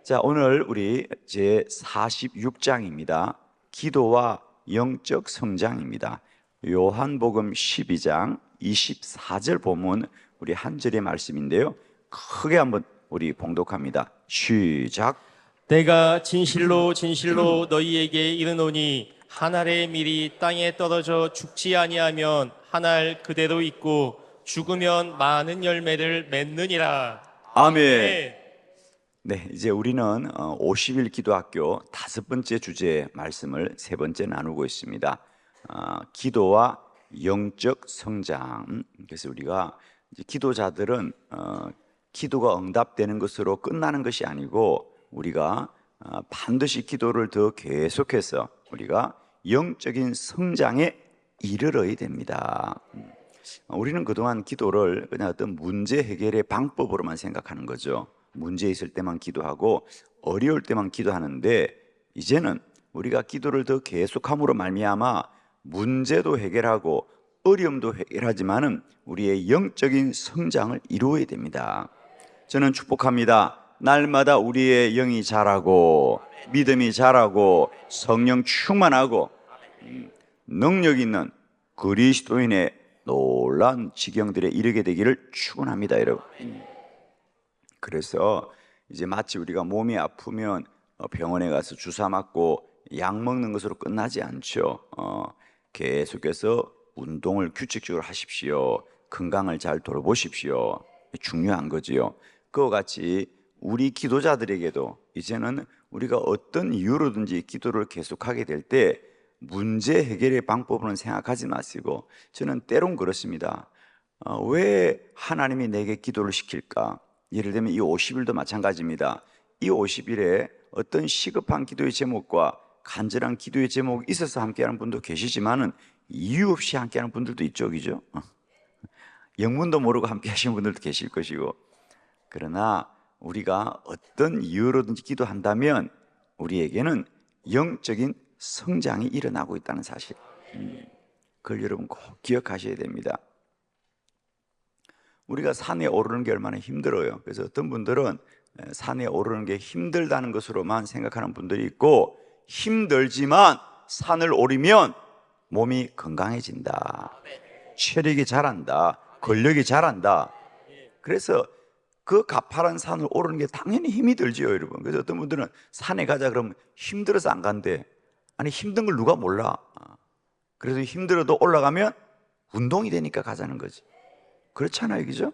자, 오늘 우리 제 46장입니다. 기도와 영적 성장입니다. 요한복음 12장 24절 본문 우리 한 절의 말씀인데요. 크게 한번 우리 봉독합니다. 시작. 내가 진실로 진실로 너희에게 이르노니 한 알의 밀이 땅에 떨어져 죽지 아니하면 한 알 그대로 있고 죽으면 많은 열매를 맺느니라. 아멘. 네, 이제 우리는 50일 기도학교 5번째 주제의 말씀을 3번째 나누고 있습니다. 기도와 영적 성장. 그래서 우리가 이제 기도자들은 기도가 응답되는 것으로 끝나는 것이 아니고 우리가 반드시 기도를 더 계속해서 우리가 영적인 성장에 이르러야 됩니다. 우리는 그동안 기도를 그냥 어떤 문제 해결의 방법으로만 생각하는 거죠. 문제 있을 때만 기도하고 어려울 때만 기도하는데, 이제는 우리가 기도를 더 계속함으로 말미암아 문제도 해결하고 어려움도 해결하지만은 우리의 영적인 성장을 이루어야 됩니다. 저는 축복합니다. 날마다 우리의 영이 자라고 믿음이 자라고 성령 충만하고 능력 있는 그리스도인의 놀라운 지경들에 이르게 되기를 축원합니다, 여러분. 그래서 이제 마치 우리가 몸이 아프면 병원에 가서 주사 맞고 약 먹는 것으로 끝나지 않죠. 계속해서 운동을 규칙적으로 하십시오. 건강을 잘 돌보십시오. 중요한 거지요. 그와 같이 우리 기도자들에게도 이제는 우리가 어떤 이유로든지 기도를 계속하게 될 때 문제 해결의 방법으로는 생각하지 마시고, 저는 때론 그렇습니다. 왜 하나님이 내게 기도를 시킬까? 예를 들면 이 50일도 마찬가지입니다. 이 50일에 어떤 시급한 기도의 제목과 간절한 기도의 제목이 있어서 함께하는 분도 계시지만은 이유 없이 함께하는 분들도 있죠, 그죠? 영문도 모르고 함께하시는 분들도 계실 것이고. 그러나 우리가 어떤 이유로든지 기도한다면 우리에게는 영적인 성장이 일어나고 있다는 사실, 그걸 여러분 꼭 기억하셔야 됩니다. 우리가 산에 오르는 게 얼마나 힘들어요. 그래서 어떤 분들은 산에 오르는 게 힘들다는 것으로만 생각하는 분들이 있고, 힘들지만 산을 오르면 몸이 건강해진다, 체력이 자란다, 근력이 자란다. 그래서 그 가파른 산을 오르는 게 당연히 힘이 들지요, 여러분. 그래서 어떤 분들은 산에 가자 그러면 힘들어서 안 간대. 아니, 힘든 걸 누가 몰라. 그래서 힘들어도 올라가면 운동이 되니까 가자는 거지. 그렇잖아요, 그죠?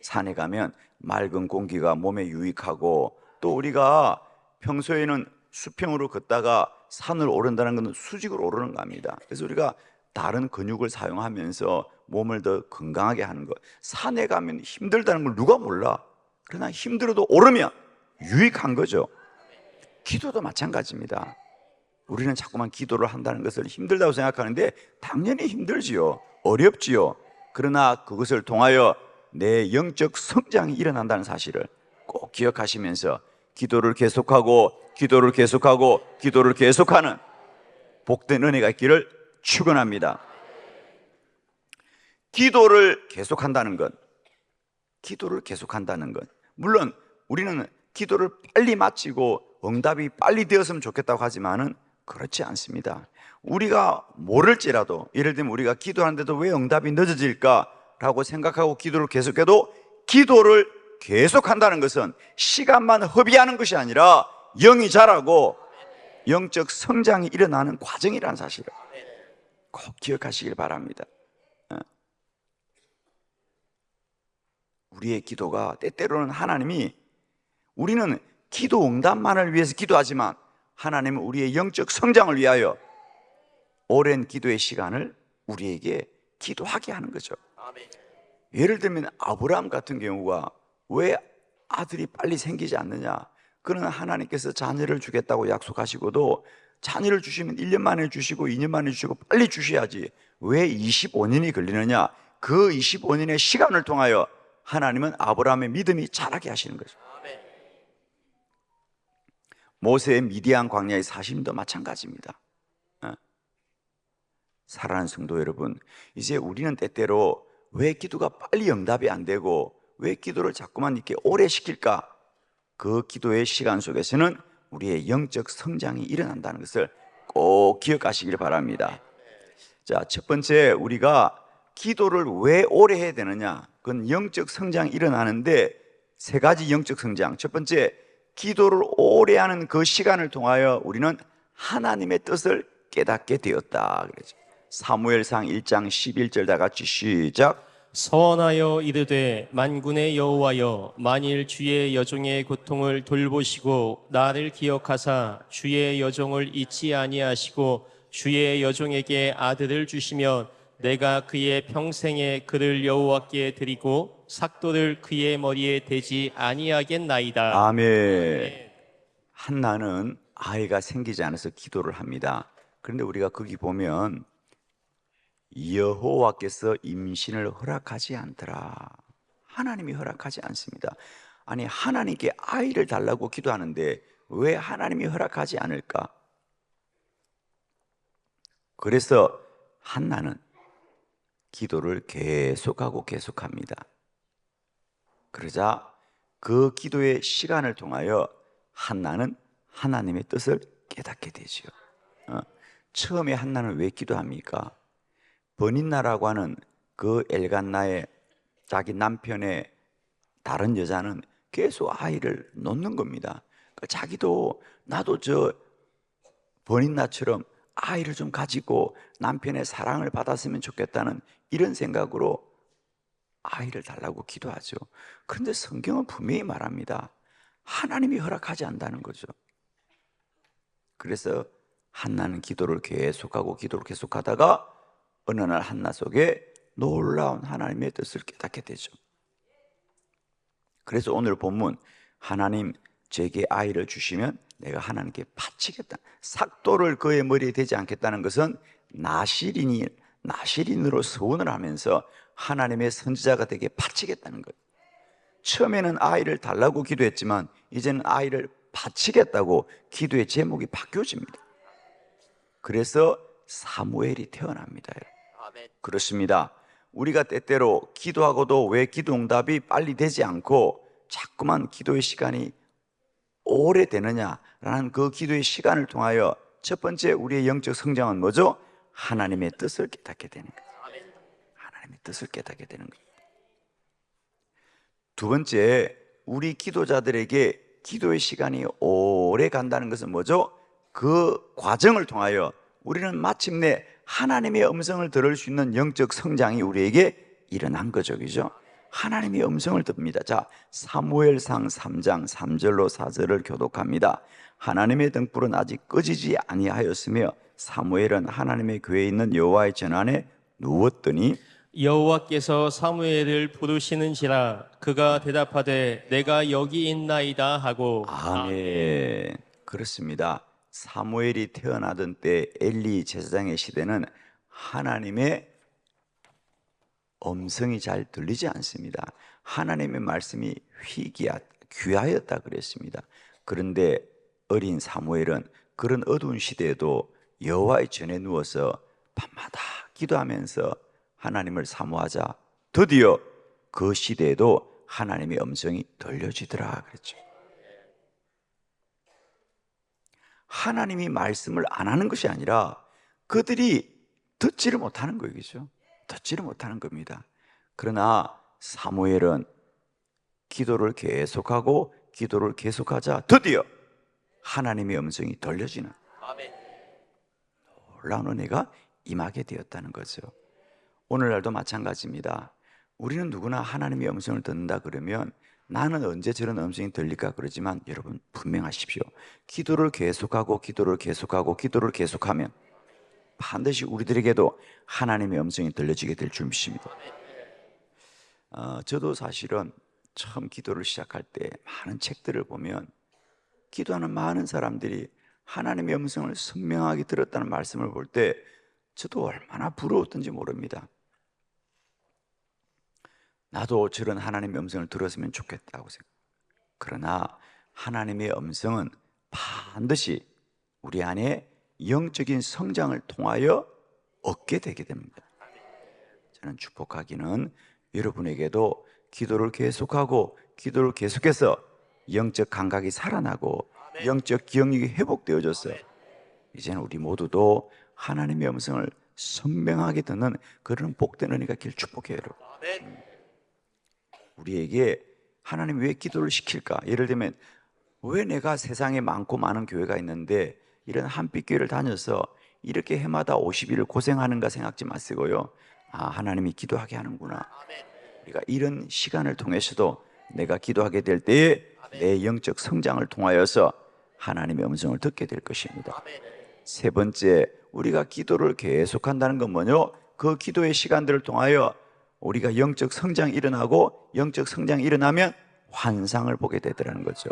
산에 가면 맑은 공기가 몸에 유익하고, 또 우리가 평소에는 수평으로 걷다가 산을 오른다는 것은 수직으로 오르는 겁니다. 그래서 우리가 다른 근육을 사용하면서 몸을 더 건강하게 하는 것. 산에 가면 힘들다는 걸 누가 몰라. 그러나 힘들어도 오르면 유익한 거죠. 기도도 마찬가지입니다. 우리는 자꾸만 기도를 한다는 것을 힘들다고 생각하는데 당연히 힘들지요. 어렵지요. 그러나 그것을 통하여 내 영적 성장이 일어난다는 사실을 꼭 기억하시면서 기도를 계속하고 기도를 계속하고 기도를 계속하는 복된 은혜가 있기를 축원합니다. 기도를 계속한다는 것, 물론 우리는 기도를 빨리 마치고 응답이 빨리 되었으면 좋겠다고 하지만은 그렇지 않습니다. 우리가 모를지라도, 예를 들면 우리가 기도하는데도 왜 응답이 늦어질까라고 생각하고 기도를 계속해도, 기도를 계속한다는 것은 시간만 허비하는 것이 아니라 영이 자라고 영적 성장이 일어나는 과정이라는 사실을 꼭 기억하시길 바랍니다. 우리의 기도가 때때로는 하나님이, 우리는 기도 응답만을 위해서 기도하지만 하나님은 우리의 영적 성장을 위하여 오랜 기도의 시간을 우리에게 기도하게 하는 거죠. 예를 들면 아브라함 같은 경우가 왜 아들이 빨리 생기지 않느냐? 그는 하나님께서 자녀를 주겠다고 약속하시고도 자녀를 주시면 1년 만에 주시고 2년 만에 주시고 빨리 주셔야지 왜 25년이 걸리느냐? 그 25년의 시간을 통하여 하나님은 아브라함의 믿음이 자라게 하시는 거죠. 모세의 미디안 광야의 사심도 마찬가지입니다. 사랑하는 성도 여러분, 이제 우리는 때때로 왜 기도가 빨리 응답이 안 되고 왜 기도를 자꾸만 이렇게 오래 시킬까? 그 기도의 시간 속에서는 우리의 영적 성장이 일어난다는 것을 꼭 기억하시길 바랍니다. 자, 첫 번째, 우리가 기도를 왜 오래 해야 되느냐? 그건 영적 성장이 일어나는데 세 가지 영적 성장. 첫 번째, 기도를 오래 하는 그 시간을 통하여 우리는 하나님의 뜻을 깨닫게 되었다. 그러죠. 사무엘상 1장 11절 다 같이 시작. 서원하여 이르되 만군의 여호와여 만일 주의 여종의 고통을 돌보시고 나를 기억하사 주의 여종을 잊지 아니하시고 주의 여종에게 아들을 주시면 내가 그의 평생에 그를 여호와께 드리고 삭도를 그의 머리에 대지 아니하겠나이다. 아멘. 한나는 아이가 생기지 않아서 기도를 합니다. 그런데 우리가 거기 보면 여호와께서 임신을 허락하지 않더라. 하나님이 허락하지 않습니다. 아니, 하나님께 아이를 달라고 기도하는데 왜 하나님이 허락하지 않을까? 그래서 한나는 기도를 계속하고 계속합니다. 그러자 그 기도의 시간을 통하여 한나는 하나님의 뜻을 깨닫게 되죠. 처음에 한나는 왜 기도합니까? 버닌나라고 하는 그 엘간나의 자기 남편의 다른 여자는 계속 아이를 놓는 겁니다. 그러니까 자기도 나도 저 버닌나처럼 아이를 좀 가지고 남편의 사랑을 받았으면 좋겠다는 이런 생각으로 아이를 달라고 기도하죠. 그런데 성경은 분명히 말합니다. 하나님이 허락하지 않는다는 거죠. 그래서 한나는 기도를 계속하고 기도를 계속하다가 어느 날 한나 속에 놀라운 하나님의 뜻을 깨닫게 되죠. 그래서 오늘 본문 하나님 제게 아이를 주시면 내가 하나님께 바치겠다. 삭도를 그의 머리에 대지 않겠다는 것은 나실인으로 서원을 하면서 하나님의 선지자가 되게 바치겠다는 거예요. 처음에는 아이를 달라고 기도했지만 이제는 아이를 바치겠다고 기도의 제목이 바뀌어집니다. 그래서 사무엘이 태어납니다. 그렇습니다. 우리가 때때로 기도하고도 왜 기도 응답이 빨리 되지 않고 자꾸만 기도의 시간이 오래 되느냐라는 그 기도의 시간을 통하여 첫 번째 우리의 영적 성장은 뭐죠? 하나님의 뜻을 깨닫게 되는 거예요. 하나님의 뜻을 깨닫게 되는 거예요. 두 번째, 우리 기도자들에게 기도의 시간이 오래 간다는 것은 뭐죠? 그 과정을 통하여 우리는 마침내 하나님의 음성을 들을 수 있는 영적 성장이 우리에게 일어난 거죠. 그죠? 하나님의 음성을 듭니다. 자, 사무엘상 3장 3절로 4절을 교독합니다. 하나님의 등불은 아직 꺼지지 아니하였으며 사무엘은 하나님의 교회에 있는 여호와의 전안에 누웠더니 여호와께서 사무엘을 부르시는지라 그가 대답하되 내가 여기 있나이다 하고 아멘. 그렇습니다. 사무엘이 태어나던 때 엘리 제사장의 시대는 하나님의 음성이 잘 들리지 않습니다. 하나님의 말씀이 귀하였다 그랬습니다. 그런데 어린 사무엘은 그런 어두운 시대에도 여호와의 전에 누워서 밤마다 기도하면서 하나님을 사모하자 드디어 그 시대에도 하나님의 음성이 들려지더라 그랬죠. 하나님이 말씀을 안 하는 것이 아니라 그들이 듣지를 못하는 거예요. 그죠? 듣지를 못하는 겁니다. 그러나 사무엘은 기도를 계속하고 기도를 계속하자 드디어 하나님의 음성이 들려지는 놀라운 은혜가 임하게 되었다는 거죠. 오늘날도 마찬가지입니다. 우리는 누구나 하나님의 음성을 듣는다 그러면 나는 언제 저런 음성이 들릴까 그러지만 여러분 분명하십시오. 기도를 계속하고 기도를 계속하고 기도를 계속하면 반드시 우리들에게도 하나님의 음성이 들려지게 될 줄 믿습니다. 저도 사실은 처음 기도를 시작할 때 많은 책들을 보면 기도하는 많은 사람들이 하나님의 음성을 선명하게 들었다는 말씀을 볼 때 저도 얼마나 부러웠던지 모릅니다. 나도 저런 하나님의 음성을 들었으면 좋겠다고 생각합니다. 그러나 하나님의 음성은 반드시 우리 안에 영적인 성장을 통하여 얻게 되게 됩니다. 저는 축복하기는 여러분에게도 기도를 계속하고 기도를 계속해서 영적 감각이 살아나고 영적 기억력이 회복되어졌어요. 이제는 우리 모두도 하나님의 음성을 선명하게 듣는 그런 복된 은혜가 길 축복해요, 여러분. 우리에게 하나님이 왜 기도를 시킬까? 예를 들면 왜 내가 세상에 많고 많은 교회가 있는데 이런 한빛교회를 다녀서 이렇게 해마다 50일을 고생하는가 생각지 마시고요. 아, 하나님이 기도하게 하는구나. 우리가 이런 시간을 통해서도 내가 기도하게 될 때에 내 영적 성장을 통하여서 하나님의 음성을 듣게 될 것입니다. 세 번째, 우리가 기도를 계속한다는 건 뭐냐? 그 기도의 시간들을 통하여 우리가 영적 성장이 일어나고 영적 성장이 일어나면 환상을 보게 되더라는 거죠.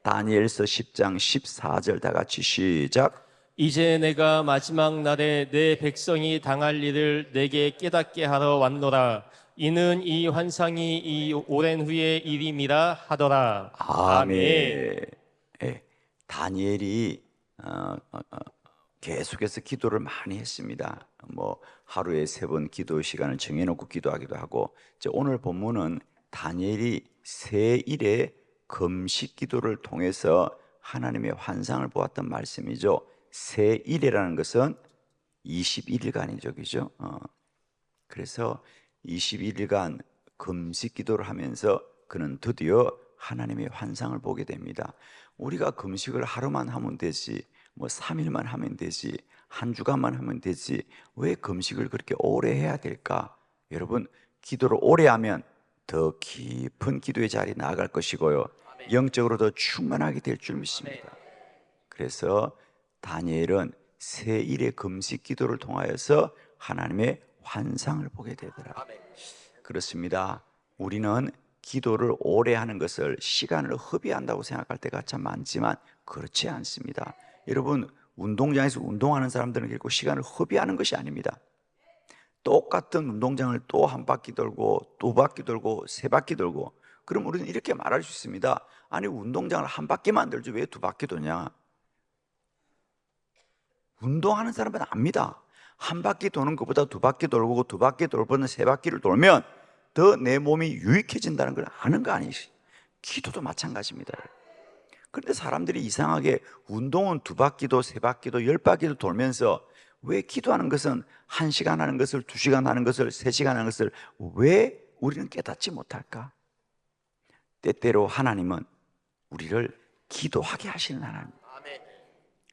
다니엘서 10장 14절 다 같이 시작. 이제 내가 마지막 날에 내 백성이 당할 일을 내게 깨닫게 하러 왔노라. 이는 이 환상이 이 오랜 후의 일임이라 하더라. 아멘. 예, 다니엘이 계속해서 기도를 많이 했습니다. 뭐 하루에 3번 기도 시간을 정해놓고 기도하기도 하고, 오늘 본문은 다니엘이 세 일의 금식 기도를 통해서 하나님의 환상을 보았던 말씀이죠. 세 일이라는 것은 21일간이죠, 그죠? 그래서 21일간 금식 기도를 하면서 그는 드디어 하나님의 환상을 보게 됩니다. 우리가 금식을 하루만 하면 되지, 뭐 3일만 하면 되지, 한 주간만 하면 되지, 왜 금식을 그렇게 오래 해야 될까? 여러분, 기도를 오래 하면 더 깊은 기도의 자리에 나아갈 것이고요, 영적으로 더 충만하게 될 줄 믿습니다. 그래서 다니엘은 세 일의 금식 기도를 통하여서 하나님의 환상을 보게 되더라. 그렇습니다. 우리는 기도를 오래 하는 것을 시간을 허비한다고 생각할 때가 참 많지만 그렇지 않습니다. 여러분, 운동장에서 운동하는 사람들은 결코 시간을 허비하는 것이 아닙니다. 똑같은 운동장을 또 한 바퀴 돌고 두 바퀴 돌고 세 바퀴 돌고, 그럼 우리는 이렇게 말할 수 있습니다. 아니, 운동장을 한 바퀴만 돌지 왜 두 바퀴 도냐? 운동하는 사람은 압니다. 한 바퀴 도는 것보다 두 바퀴 돌고 두 바퀴 돌보는 세 바퀴를 돌면 더 내 몸이 유익해진다는 걸 아는 거 아니지? 기도도 마찬가지입니다. 그런데 사람들이 이상하게 운동은 두 바퀴도 세 바퀴도 10바퀴도 돌면서 왜 기도하는 것은 1시간 하는 것을 2시간 하는 것을 3시간 하는 것을 왜 우리는 깨닫지 못할까? 때때로 하나님은 우리를 기도하게 하시는 하나님.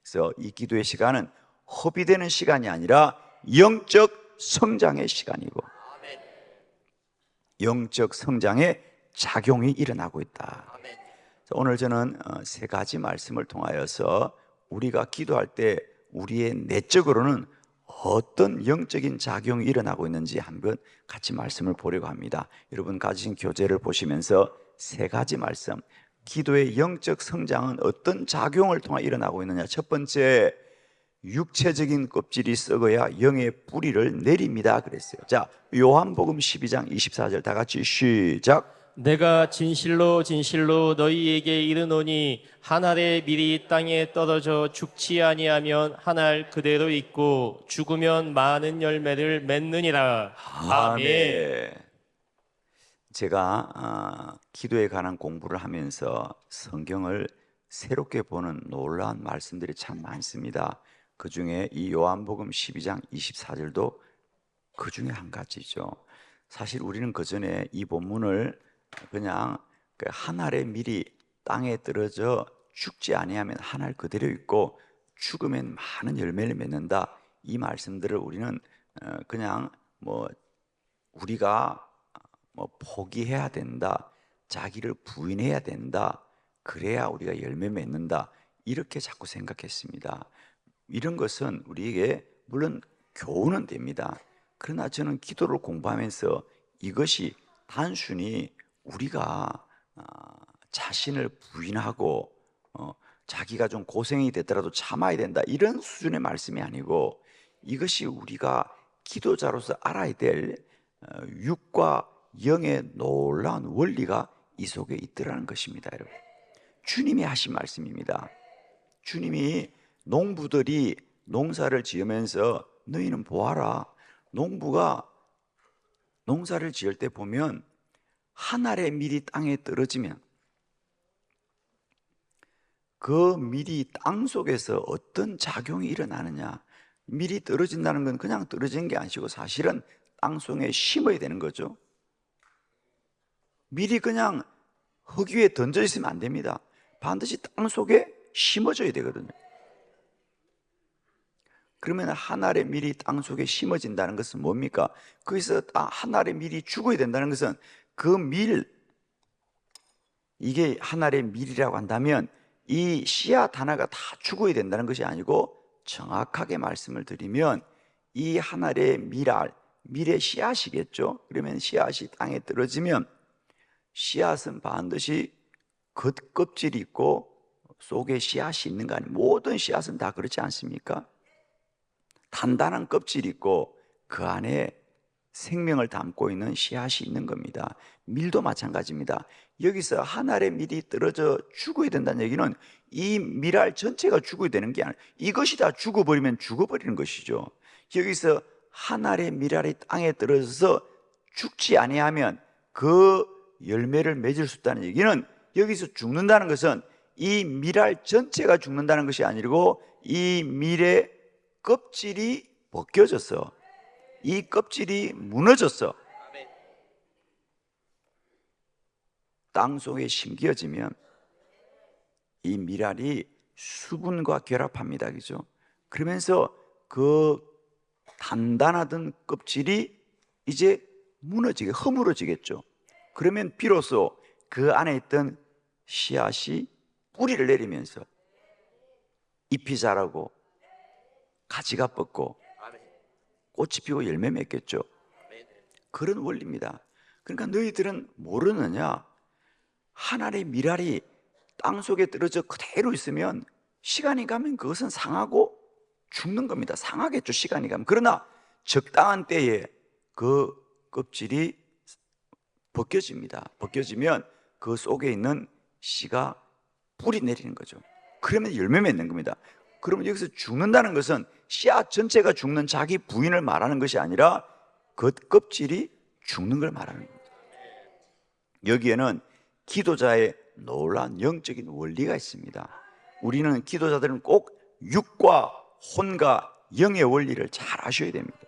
그래서 이 기도의 시간은 허비되는 시간이 아니라 영적 성장의 시간이고 영적 성장의 작용이 일어나고 있다. 오늘 저는 3가지 말씀을 통하여서 우리가 기도할 때 우리의 내적으로는 어떤 영적인 작용이 일어나고 있는지 한번 같이 말씀을 보려고 합니다. 여러분 가지신 교재를 보시면서 3가지 말씀, 기도의 영적 성장은 어떤 작용을 통해 일어나고 있느냐. 첫 번째, 육체적인 껍질이 썩어야 영의 뿌리를 내립니다 그랬어요. 자, 요한복음 12장 24절 다 같이 시작. 내가 진실로 진실로 너희에게 이르노니 한 알의 밀이 땅에 떨어져 죽지 아니하면 한 알 그대로 있고 죽으면 많은 열매를 맺느니라. 아멘. 제가 기도에 관한 공부를 하면서 성경을 새롭게 보는 놀라운 말씀들이 참 많습니다. 그 중에 이 요한복음 12장 24절도 그 중에 한 가지죠. 사실 우리는 그 전에 이 본문을 그냥 한 알의 밀이 땅에 떨어져 죽지 아니하면 한 알 그대로 있고 죽으면 많은 열매를 맺는다, 이 말씀들을 우리는 그냥 우리가 포기해야 된다, 자기를 부인해야 된다, 그래야 우리가 열매 맺는다, 이렇게 자꾸 생각했습니다. 이런 것은 우리에게 물론 교훈은 됩니다. 그러나 저는 기도를 공부하면서 이것이 단순히 우리가 자신을 부인하고 자기가 좀 고생이 되더라도 참아야 된다, 이런 수준의 말씀이 아니고, 이것이 우리가 기도자로서 알아야 될 육과 영의 놀라운 원리가 이 속에 있더라는 것입니다. 여러분, 주님이 하신 말씀입니다. 주님이 농부들이 농사를 지으면서 너희는 보아라, 농부가 농사를 지을 때 보면 한 알의 밀이 땅에 떨어지면 그 밀이 땅 속에서 어떤 작용이 일어나느냐. 밀이 떨어진다는 건 그냥 떨어지는 게 아니고 사실은 땅 속에 심어야 되는 거죠. 밀이 그냥 흙 위에 던져 있으면 안 됩니다. 반드시 땅 속에 심어져야 되거든요. 그러면 한 알의 밀이 땅 속에 심어진다는 것은 뭡니까? 거기서 한 알의 밀이 죽어야 된다는 것은 그 밀, 이게 한 알의 밀이라고 한다면 이 씨앗 하나가 다 죽어야 된다는 것이 아니고, 정확하게 말씀을 드리면 이 한 알의 밀알, 밀의 씨앗이겠죠. 그러면 씨앗이 땅에 떨어지면 씨앗은 반드시 겉껍질이 있고 속에 씨앗이 있는 거 아니에요? 모든 씨앗은 다 그렇지 않습니까? 단단한 껍질이 있고 그 안에 생명을 담고 있는 씨앗이 있는 겁니다. 밀도 마찬가지입니다. 여기서 한 알의 밀이 떨어져 죽어야 된다는 얘기는 이 밀알 전체가 죽어야 되는 게 아니라 이것이 다 죽어버리면 죽어버리는 것이죠. 여기서 한 알의 밀알이 땅에 떨어져서 죽지 아니하면 그 열매를 맺을 수 있다는 얘기는, 여기서 죽는다는 것은 이 밀알 전체가 죽는다는 것이 아니고 이 밀의 껍질이 벗겨져서, 이 껍질이 무너졌어. 땅 속에 심겨지면 이 밀알이 수분과 결합합니다. 그죠? 그러면서 그 단단하던 껍질이 이제 무너지게, 허물어지겠죠. 그러면 비로소 그 안에 있던 씨앗이 뿌리를 내리면서 잎이 자라고 가지가 뻗고 꽃이 피고 열매 맺겠죠. 그런 원리입니다. 그러니까 너희들은 모르느냐? 한 알의 밀알이 땅 속에 떨어져 그대로 있으면 시간이 가면 그것은 상하고 죽는 겁니다. 상하겠죠, 시간이 가면. 그러나 적당한 때에 그 껍질이 벗겨집니다. 벗겨지면 그 속에 있는 씨가 뿌리 내리는 거죠. 그러면 열매 맺는 겁니다. 그러면 여기서 죽는다는 것은 씨앗 전체가 죽는 자기 부인을 말하는 것이 아니라 겉껍질이 죽는 걸 말하는 겁니다. 여기에는 기도자의 놀라운 영적인 원리가 있습니다. 우리는 기도자들은 꼭 육과 혼과 영의 원리를 잘 아셔야 됩니다.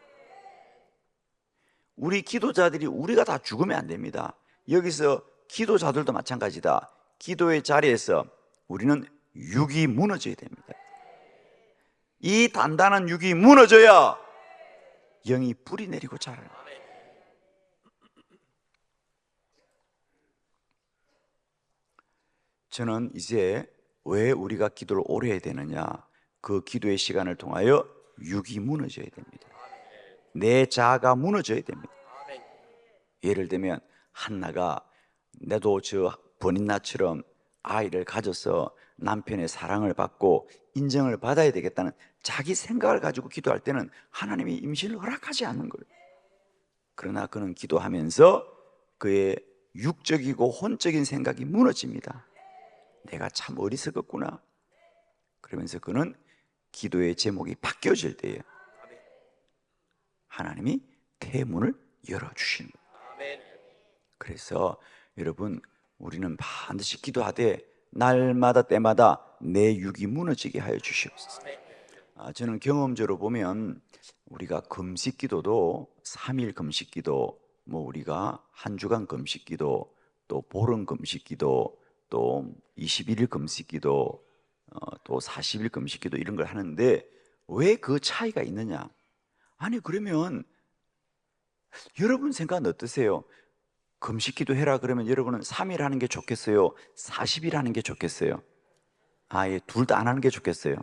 우리 기도자들이 우리가 다 죽으면 안 됩니다. 여기서 기도자들도 마찬가지다. 기도의 자리에서 우리는 육이 무너져야 됩니다. 이 단단한 육이 무너져야 영이 뿌리 내리고 자라요. 저는 이제 왜 우리가 기도를 오래 해야 되느냐, 그 기도의 시간을 통하여 육이 무너져야 됩니다. 내 자아가 무너져야 됩니다. 예를 들면 한나가 나도 저 버닌나처럼 아이를 가져서 남편의 사랑을 받고 인정을 받아야 되겠다는 자기 생각을 가지고 기도할 때는 하나님이 임신을 허락하지 않는 거예요. 그러나 그는 기도하면서 그의 육적이고 혼적인 생각이 무너집니다. 내가 참 어리석었구나. 그러면서 그는 기도의 제목이 바뀌어질 때에 하나님이 태문을 열어주시는 거예요. 그래서 여러분, 우리는 반드시 기도하되 날마다 때마다 내 육이 무너지게 하여 주시옵소서. 저는 경험적으로 보면 우리가 금식기도도 3일 금식기도, 뭐 우리가 한 주간 금식기도, 또 보름 금식기도, 또 21일 금식기도, 또 40일 금식기도 이런 걸 하는데 왜 그 차이가 있느냐? 아니 그러면 여러분 생각은 어떠세요? 금식기도 해라 그러면 여러분은 3일 하는 게 좋겠어요? 40일 하는 게 좋겠어요? 아예 둘 다 안 하는 게 좋겠어요?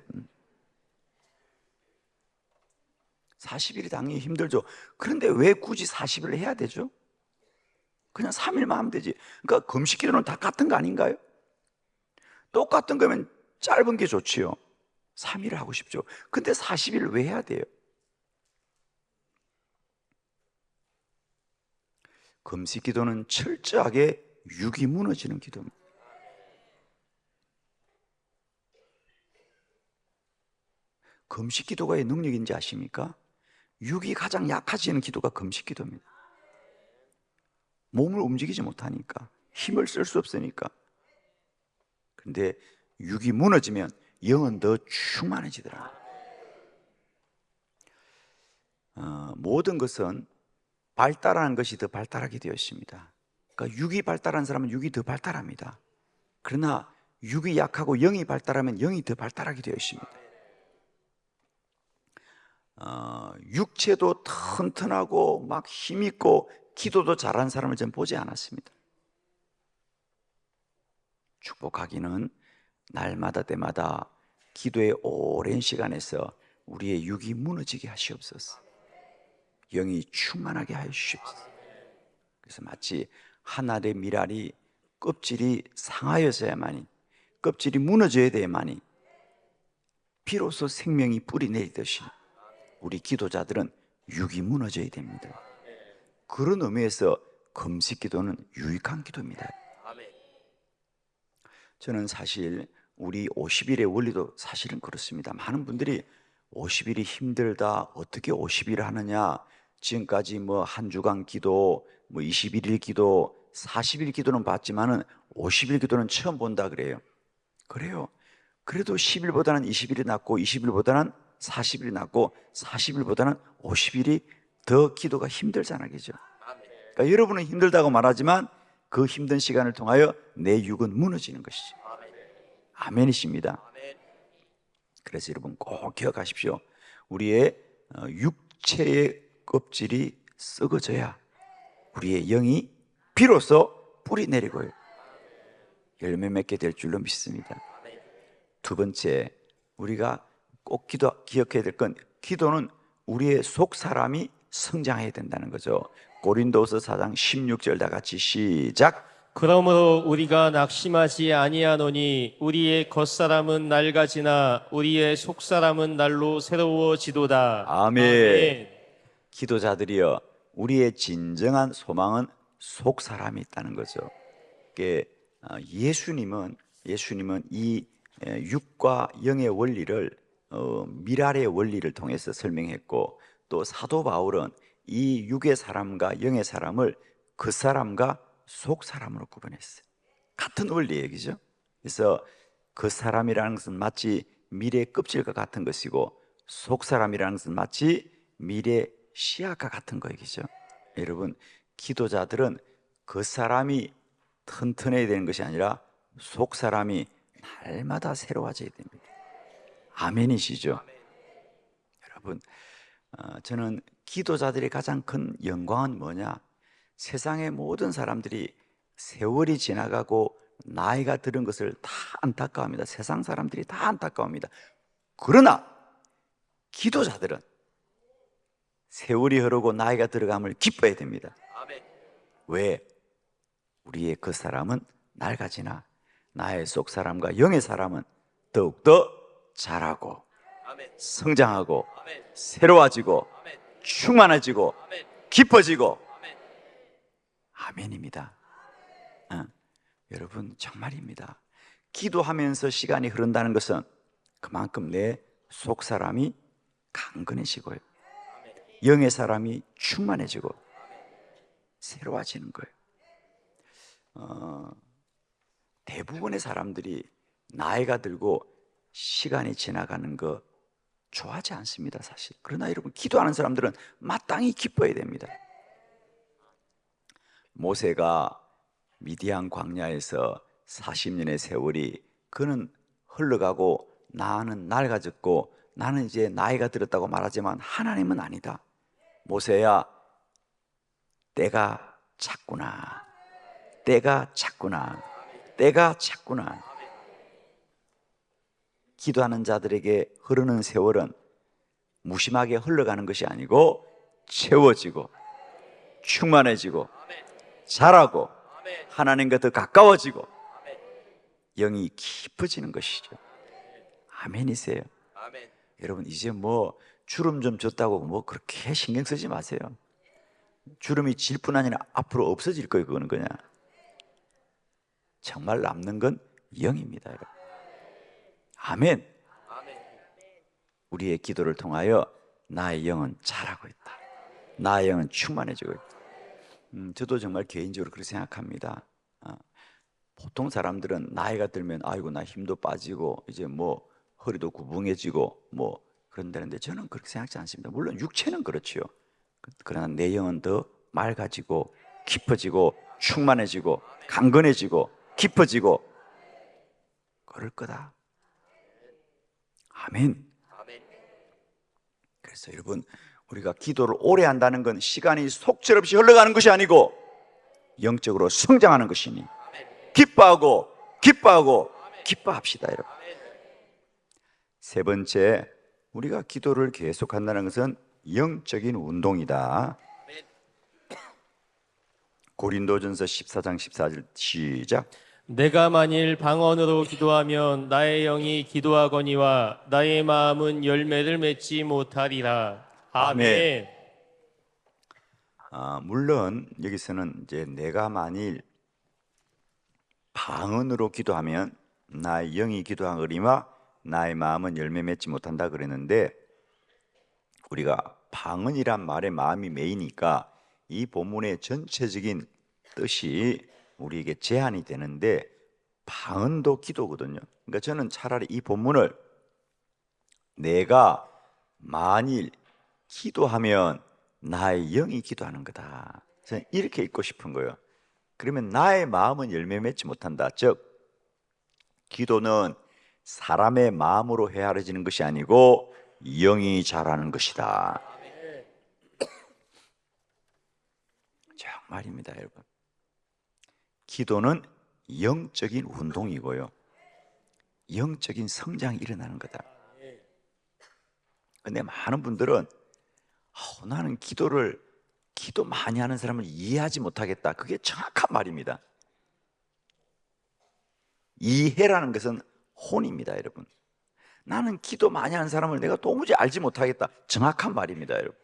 40일이 당연히 힘들죠. 그런데 왜 굳이 40일을 해야 되죠? 그냥 3일만 하면 되지. 그러니까 금식기도는 다 같은 거 아닌가요? 똑같은 거면 짧은 게 좋지요. 3일을 하고 싶죠. 근데 40일을 왜 해야 돼요? 금식기도는 철저하게 육이 무너지는 기도입니다. 금식기도가 의 능력인지 아십니까? 육이 가장 약해지는 기도가 금식기도입니다. 몸을 움직이지 못하니까, 힘을 쓸 수 없으니까. 그런데 육이 무너지면 영은 더 충만해지더라. 모든 것은 발달하는 것이 더 발달하게 되어 있습니다. 그러니까 육이 발달한 사람은 육이 더 발달합니다. 그러나 육이 약하고 영이 발달하면 영이 더 발달하게 되어 있습니다. 육체도 튼튼하고 막 힘있고 기도도 잘하는 사람을 전 보지 않았습니다. 축복하기는 날마다 때마다 기도의 오랜 시간에서 우리의 육이 무너지게 하시옵소서. 영이 충만하게 하여 주시옵소서. 그래서 마치 한 알의 밀알이 껍질이 상하여져야만이, 껍질이 무너져야 돼야만이 비로소 생명이 뿌리 내리듯이 우리 기도자들은 육이 무너져야 됩니다. 그런 의미에서 금식 기도는 유익한 기도입니다. 저는 사실 우리 50일의 원리도 사실은 그렇습니다. 많은 분들이 50일이 힘들다, 어떻게 50일을 하느냐, 지금까지 뭐 한 주간 기도, 뭐 21일 기도, 40일 기도는 봤지만은 50일 기도는 처음 본다 그래요. 그래요. 그래도 10일보다는 20일이 낫고 20일보다는 40일이 낫고 40일보다는 50일이 더 기도가 힘들잖아, 그죠? 그러니까 여러분은 힘들다고 말하지만 그 힘든 시간을 통하여 내 육은 무너지는 것이죠. 아멘이십니다. 그래서 여러분 꼭 기억하십시오. 우리의 육체의 껍질이 썩어져야 우리의 영이 비로소 뿌리 내리고요 열매 맺게 될 줄로 믿습니다. 두 번째, 우리가 꼭 기억해야 될 건, 기도는 우리의 속 사람이 성장해야 된다는 거죠. 고린도서 4장 16절 다 같이 시작. 그러므로 우리가 낙심하지 아니하노니 우리의 겉사람은 낡아지나 우리의 속사람은 날로 새로워지도다. 아멘. 기도자들이여, 우리의 진정한 소망은 속 사람이 있다는 거죠. 예수님은 이 육과 영의 원리를 미랄의 원리를 통해서 설명했고, 또 사도 바울은 이 육의 사람과 영의 사람을 그 사람과 속 사람으로 구분했어요. 같은 원리 얘기죠. 그래서 그 사람이라는 것은 마치 밀의 껍질과 같은 것이고, 속 사람이라는 것은 마치 밀의 씨앗과 같은 거이죠. 여러분, 기도자들은 그 사람이 튼튼해야 되는 것이 아니라 속 사람이 날마다 새로워져야 됩니다. 아멘이시죠? 여러분, 저는 기도자들의 가장 큰 영광은 뭐냐? 세상의 모든 사람들이 세월이 지나가고 나이가 들은 것을 다 안타까워합니다. 세상 사람들이 다 안타까워합니다. 그러나 기도자들은 세월이 흐르고 나이가 들어감을 기뻐해야 됩니다. 왜? 우리의 그 사람은 낡아지나 나의 속 사람과 영의 사람은 더욱더 자라고 성장하고 새로워지고 충만해지고 깊어지고. 아멘입니다. 여러분, 정말입니다. 기도하면서 시간이 흐른다는 것은 그만큼 내 속 사람이 강건해지고요, 영의 사람이 충만해지고 새로워지는 거예요. 대부분의 사람들이 나이가 들고 시간이 지나가는 거 좋아하지 않습니다, 사실. 그러나 여러분, 기도하는 사람들은 마땅히 기뻐해야 됩니다. 모세가 미디안 광야에서 40년의 세월이 그는 흘러가고 나는 낡아졌고 나는 이제 나이가 들었다고 말하지만 하나님은 아니다. 모세야, 때가 찼구나. 때가 찼구나. 때가 찼구나. 기도하는 자들에게 흐르는 세월은 무심하게 흘러가는 것이 아니고 채워지고 충만해지고 자라고 하나님과 더 가까워지고 영이 깊어지는 것이죠. 아멘이세요? 여러분, 이제 뭐 주름 좀 졌다고 뭐 그렇게 신경 쓰지 마세요. 주름이 질 뿐 아니라 앞으로 없어질 거예요. 그거는 그냥 정말 남는 건 영입니다, 여러분. 아멘. 우리의 기도를 통하여 나의 영은 자라고 있다. 나의 영은 충만해지고 있다. 저도 정말 개인적으로 그렇게 생각합니다. 보통 사람들은 나이가 들면 아이고 나 힘도 빠지고 이제 뭐 허리도 구부해지고 뭐 그런다는데 저는 그렇게 생각지 않습니다. 물론 육체는 그렇지요. 그러나 내 영은 더 맑아지고 깊어지고 충만해지고 강건해지고 깊어지고 그럴 거다. 아멘. 그래서 여러분, 우리가 기도를 오래 한다는 건 시간이 속절없이 흘러가는 것이 아니고 영적으로 성장하는 것이니 기뻐하고 기뻐하고 기뻐합시다, 여러분. 세 번째, 우리가 기도를 계속한다는 것은 영적인 운동이다. 고린도전서 14장 14절 시작. 내가 만일 방언으로 기도하면 나의 영이 기도하거니와 나의 마음은 열매를 맺지 못하리라. 아멘. 물론 여기서는 이제 내가 만일 방언으로 기도하면 나의 영이 기도하거니와 나의 마음은 열매 맺지 못한다 그랬는데, 우리가 방언이란 말에 마음이 메이니까 이 본문의 전체적인 뜻이 우리에게 제한이 되는데, 방언도 기도거든요. 그러니까 저는 차라리 이 본문을 내가 만일 기도하면 나의 영이 기도하는 거다, 저는 이렇게 읽고 싶은 거예요. 그러면 나의 마음은 열매 맺지 못한다. 즉 기도는 사람의 마음으로 헤아려지는 것이 아니고 영이 자라는 것이다. 정말입니다, 여러분. 기도는 영적인 운동이고요, 영적인 성장이 일어나는 거다. 근데 많은 분들은 나는 기도 많이 하는 사람을 이해하지 못하겠다. 그게 정확한 말입니다. 이해라는 것은 혼입니다, 여러분. 나는 기도 많이 하는 사람을 내가 도무지 알지 못하겠다. 정확한 말입니다, 여러분.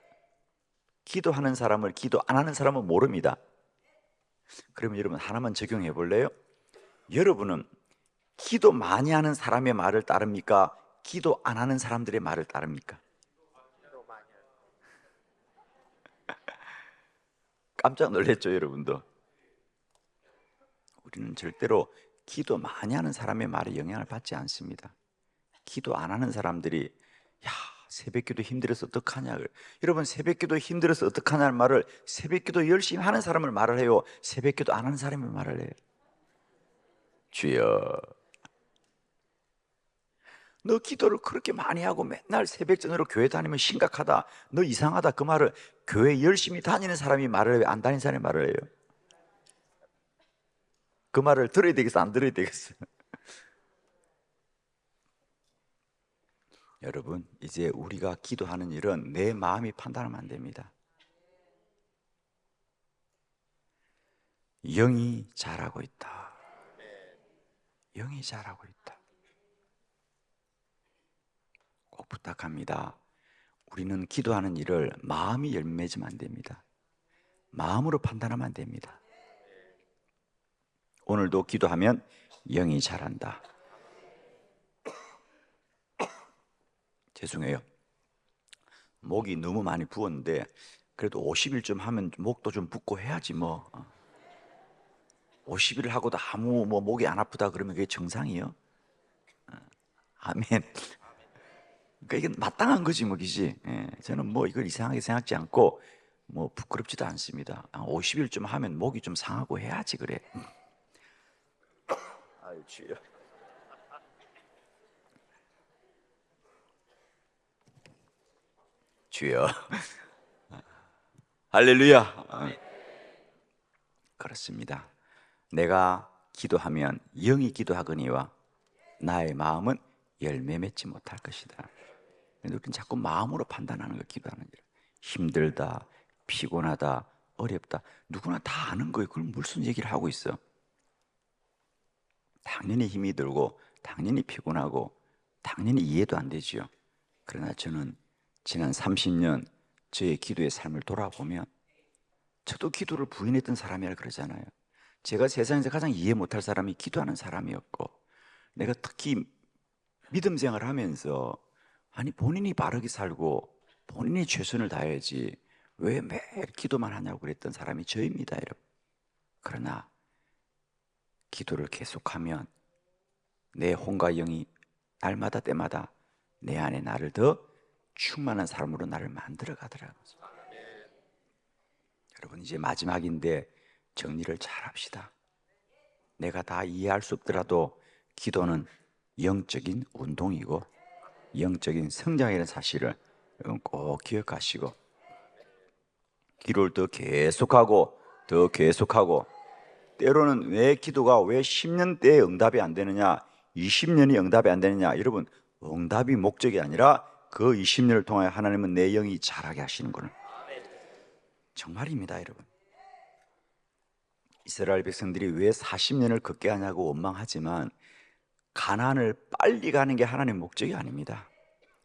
기도하는 사람을 기도 안 하는 사람은 모릅니다. 그러면 여러분 하나만 적용해 볼래요? 여러분은 기도 많이 하는 사람의 말을 따릅니까? 기도 안 하는 사람들의 말을 따릅니까? 깜짝 놀랐죠, 여러분도? 우리는 절대로 기도 많이 하는 사람의 말에 영향을 받지 않습니다. 기도 안 하는 사람들이 새벽기도 힘들어서 어떡하냐, 여러분 새벽기도 힘들어서 어떡하냐는 말을 새벽기도 열심히 하는 사람을 말을 해요, 새벽기도 안 하는 사람을 말을 해요? 주여, 너 기도를 그렇게 많이 하고 맨날 새벽전으로 교회 다니면 심각하다, 너 이상하다, 그 말을 교회 열심히 다니는 사람이 말을 해요, 안 다니는 사람이 말을 해요? 그 말을 들어야 되겠어, 안 들어야 되겠어? 여러분, 이제 우리가 기도하는 일은 내 마음이 판단하면 안 됩니다. 영이 자라고 있다. 영이 자라고 있다. 꼭 부탁합니다. 우리는 기도하는 일을 마음이 열매지면 안 됩니다. 마음으로 판단하면 안 됩니다. 오늘도 기도하면 영이 자란다. 죄송해요, 목이 너무 많이 부었는데 그래도 50일쯤 하면 목도 좀 붓고 해야지 뭐. 50일을 하고도 아무 목이 안 아프다 그러면 그게 정상이요? 아멘. 그러니까 이건 마땅한 거지 뭐, 그지? 저는 뭐 이걸 이상하게 생각지 않고 뭐 부끄럽지도 않습니다. 50일쯤 하면 목이 좀 상하고 해야지 그래. 아유 주여. 주여. 할렐루야. 그렇습니다. 내가 기도하면 영이 기도하거니와 나의 마음은 열매 맺지 못할 것이다. 우리는 자꾸 마음으로 판단하는 거, 기도하는 일. 힘들다, 피곤하다, 어렵다, 누구나 다 아는 거예요. 그럼 무슨 얘기를 하고 있어? 당연히 힘이 들고 당연히 피곤하고 당연히 이해도 안 되지요. 그러나 저는 지난 30년 저의 기도의 삶을 돌아보면 저도 기도를 부인했던 사람이라 그러잖아요. 제가 세상에서 가장 이해 못할 사람이 기도하는 사람이었고, 내가 특히 믿음 생활을 하면서 아니 본인이 바르게 살고 본인이 최선을 다해야지 왜 매일 기도만 하냐고 그랬던 사람이 저입니다, 여러분. 그러나 기도를 계속하면 내 혼과 영이 날마다 때마다 내 안에 나를 더 충만한 사람으로 나를 만들어 가더라고요. 여러분, 이제 마지막인데 정리를 잘 합시다. 내가 다 이해할 수 없더라도 기도는 영적인 운동이고 영적인 성장이라는 사실을 여러분 꼭 기억하시고, 기도를 더 계속하고 더 계속하고, 때로는 왜 기도가 왜 10년 때에 응답이 안 되느냐, 20년이 응답이 안 되느냐, 여러분 응답이 목적이 아니라 그 20년을 통하여 하나님은 내 영이 자라게 하시는 거는 정말입니다. 여러분, 이스라엘 백성들이 왜 40년을 걷게 하냐고 원망하지만 가나안을 빨리 가는 게 하나님의 목적이 아닙니다.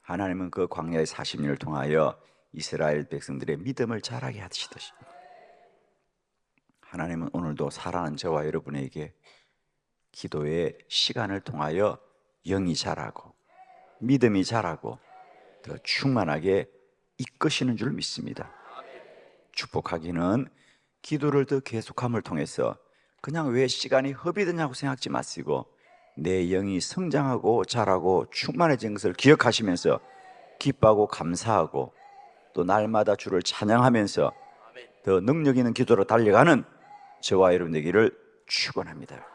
하나님은 그 광야의 40년을 통하여 이스라엘 백성들의 믿음을 자라게 하시듯이 하나님은 오늘도 살아난 저와 여러분에게 기도의 시간을 통하여 영이 자라고 믿음이 자라고 더 충만하게 이끄시는 줄 믿습니다. 축복하기는 기도를 더 계속함을 통해서 그냥 왜 시간이 허비되냐고 생각지 마시고 내 영이 성장하고 자라고 충만해진 것을 기억하시면서 기뻐하고 감사하고 또 날마다 주를 찬양하면서 더 능력 있는 기도로 달려가는 저와 여러분 되기를 축원합니다.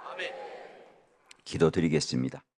기도드리겠습니다.